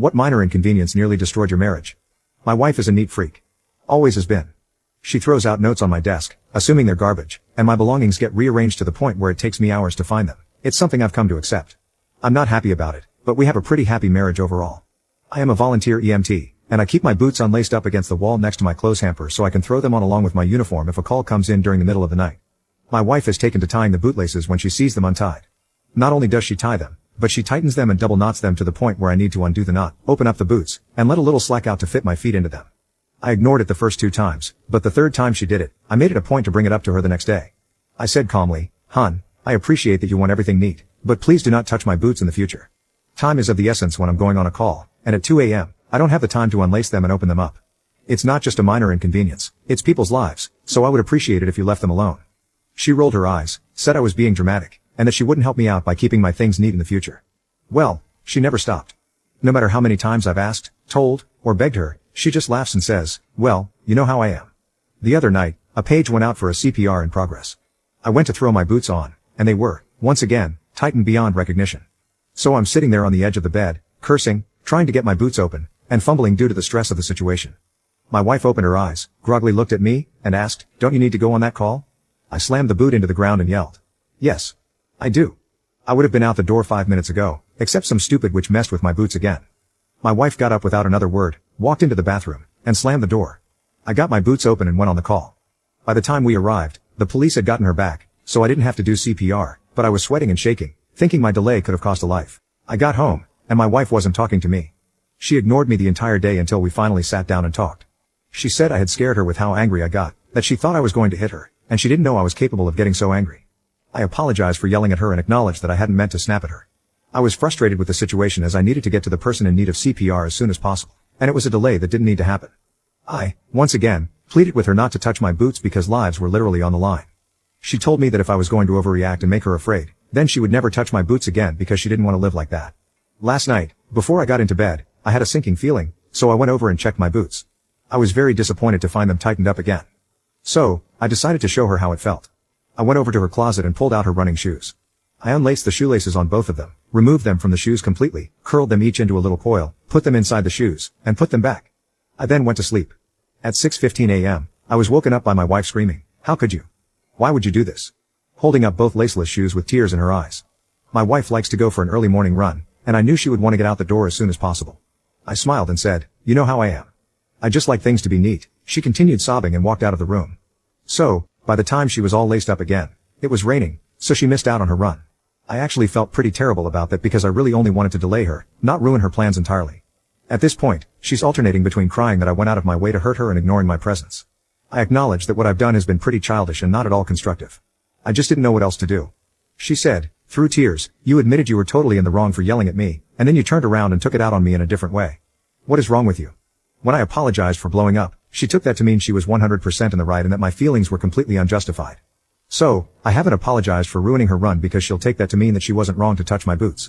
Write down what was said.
What minor inconvenience nearly destroyed your marriage? My wife is a neat freak. Always has been. She throws out notes on my desk, assuming they're garbage, and my belongings get rearranged to the point where it takes me hours to find them. It's something I've come to accept. I'm not happy about it, but we have a pretty happy marriage overall. I am a volunteer EMT, and I keep my boots unlaced up against the wall next to my clothes hamper so I can throw them on along with my uniform if a call comes in during the middle of the night. My wife has taken to tying the bootlaces when she sees them untied. Not only does she tie them, but she tightens them and double knots them to the point where I need to undo the knot, open up the boots, and let a little slack out to fit my feet into them. I ignored it the first 2 times, but the 3rd time she did it, I made it a point to bring it up to her the next day. I said calmly, "Hon, I appreciate that you want everything neat, but please do not touch my boots in the future. Time is of the essence when I'm going on a call, and at 2 a.m., I don't have the time to unlace them and open them up. It's not just a minor inconvenience, it's people's lives, so I would appreciate it if you left them alone." She rolled her eyes, said I was being dramatic, and that she wouldn't help me out by keeping my things neat in the future. Well, she never stopped. No matter how many times I've asked, told, or begged her, she just laughs and says, "Well, you know how I am." The other night, a page went out for a CPR in progress. I went to throw my boots on, and they were, once again, tightened beyond recognition. So I'm sitting there on the edge of the bed, cursing, trying to get my boots open, and fumbling due to the stress of the situation. My wife opened her eyes, groggily looked at me, and asked, "Don't you need to go on that call?" I slammed the boot into the ground and yelled, "Yes. I do. I would have been out the door 5 minutes ago, except some stupid witch messed with my boots again." My wife got up without another word, walked into the bathroom, and slammed the door. I got my boots open and went on the call. By the time we arrived, the police had gotten her back, so I didn't have to do CPR, but I was sweating and shaking, thinking my delay could have cost a life. I got home, and my wife wasn't talking to me. She ignored me the entire day until we finally sat down and talked. She said I had scared her with how angry I got, that she thought I was going to hit her, and she didn't know I was capable of getting so angry. I apologized for yelling at her and acknowledged that I hadn't meant to snap at her. I was frustrated with the situation as I needed to get to the person in need of CPR as soon as possible, and it was a delay that didn't need to happen. I, once again, pleaded with her not to touch my boots because lives were literally on the line. She told me that if I was going to overreact and make her afraid, then she would never touch my boots again because she didn't want to live like that. Last night, before I got into bed, I had a sinking feeling, so I went over and checked my boots. I was very disappointed to find them tightened up again. So, I decided to show her how it felt. I went over to her closet and pulled out her running shoes. I unlaced the shoelaces on both of them, removed them from the shoes completely, curled them each into a little coil, put them inside the shoes, and put them back. I then went to sleep. At 6:15 a.m., I was woken up by my wife screaming, "How could you? Why would you do this?" holding up both laceless shoes with tears in her eyes. My wife likes to go for an early morning run, and I knew she would want to get out the door as soon as possible. I smiled and said, "You know how I am. I just like things to be neat." She continued sobbing and walked out of the room. So, by the time she was all laced up again, it was raining, so she missed out on her run. I actually felt pretty terrible about that because I really only wanted to delay her, not ruin her plans entirely. At this point, she's alternating between crying that I went out of my way to hurt her and ignoring my presence. I acknowledge that what I've done has been pretty childish and not at all constructive. I just didn't know what else to do. She said, through tears, "You admitted you were totally in the wrong for yelling at me, and then you turned around and took it out on me in a different way. What is wrong with you?" When I apologized for blowing up, she took that to mean she was 100% in the right and that my feelings were completely unjustified. So, I haven't apologized for ruining her run because she'll take that to mean that she wasn't wrong to touch my boots.